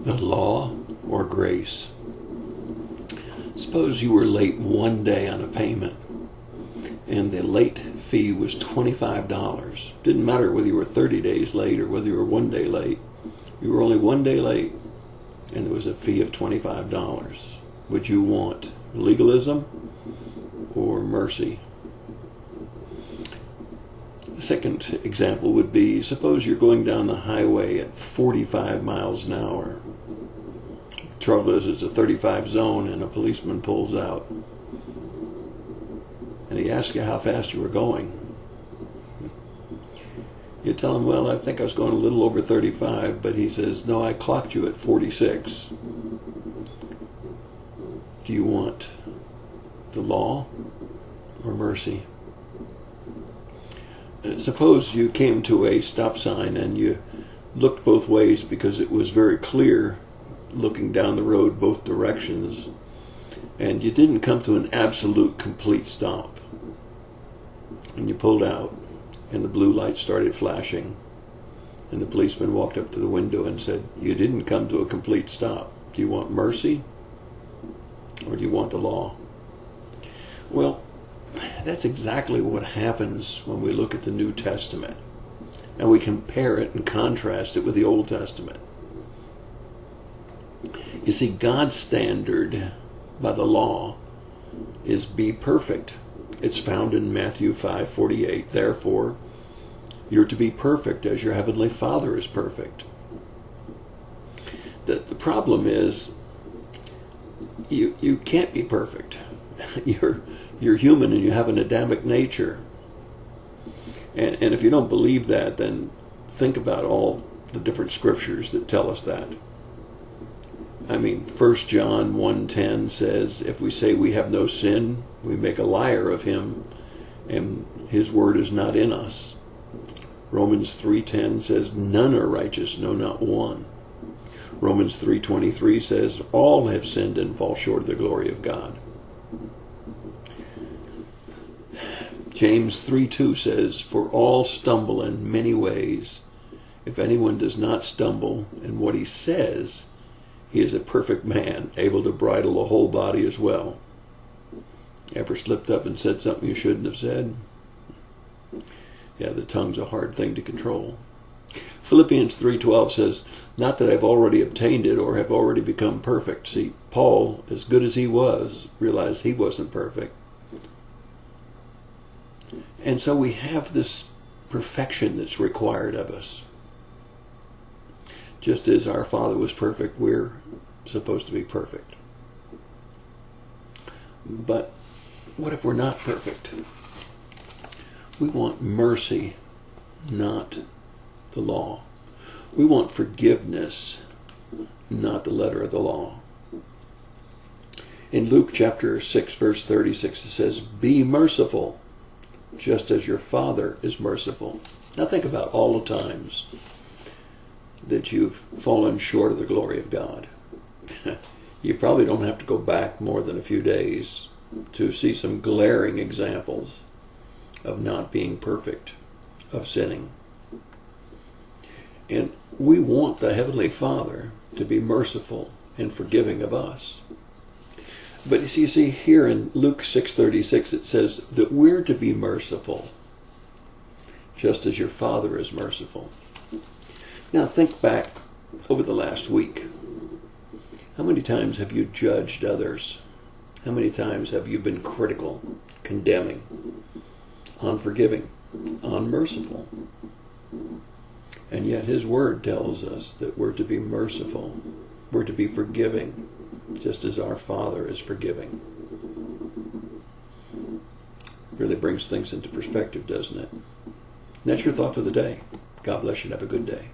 The law or grace? Suppose you were late one day on a payment and the late fee was $25. Didn't matter whether you were 30 days late or whether you were one day late. You were only one day late and there was a fee of $25. Would you want legalism or mercy? The second example would be, suppose you're going down the highway at 45 miles an hour. Trouble is, it's a 35 zone and a policeman pulls out and he asks you how fast you were going. You tell him, well, I think I was going a little over 35, but he says, no, I clocked you at 46. Do you want the law or mercy? Suppose you came to a stop sign and you looked both ways because it was very clear looking down the road both directions, and you didn't come to an absolute complete stop. And you pulled out and the blue light started flashing and the policeman walked up to the window and said, you didn't come to a complete stop. Do you want mercy or do you want the law? Well, that's exactly what happens when we look at the New Testament and we compare it and contrast it with the Old Testament. You see, God's standard by the law is be perfect. It's found in Matthew 5:48. Therefore, you're to be perfect as your heavenly Father is perfect. The problem is you can't be perfect. You're human and you have an Adamic nature. And if you don't believe that, then think about all the different scriptures that tell us that. I mean, 1 John 1:10 says, if we say we have no sin, we make a liar of him, and his word is not in us. Romans 3:10 says, none are righteous, no, not one. Romans 3:23 says, all have sinned and fall short of the glory of God. James 3:2 says, for all stumble in many ways. If anyone does not stumble in what he says, he is a perfect man, able to bridle the whole body as well. Ever slipped up and said something you shouldn't have said? Yeah, the tongue's a hard thing to control. Philippians 3:12 says, not that I've already obtained it or have already become perfect. See, Paul, as good as he was, realized he wasn't perfect. And so we have this perfection that's required of us. Just as our Father was perfect, we're supposed to be perfect. But what if we're not perfect? We want mercy, not the law. We want forgiveness, not the letter of the law. In Luke chapter 6, verse 36, it says, be merciful, just as your Father is merciful. Now think about all the times that you've fallen short of the glory of God. You probably don't have to go back more than a few days to see some glaring examples of not being perfect, of sinning. And we want the Heavenly Father to be merciful and forgiving of us. But you see here in Luke 6:36 it says that we're to be merciful, just as your Father is merciful. Now think back over the last week. How many times have you judged others? How many times have you been critical, condemning, unforgiving, unmerciful? And yet His Word tells us that we're to be merciful. We're to be forgiving, just as our Father is forgiving. Really brings things into perspective, doesn't it? And that's your thought for the day. God bless you and have a good day.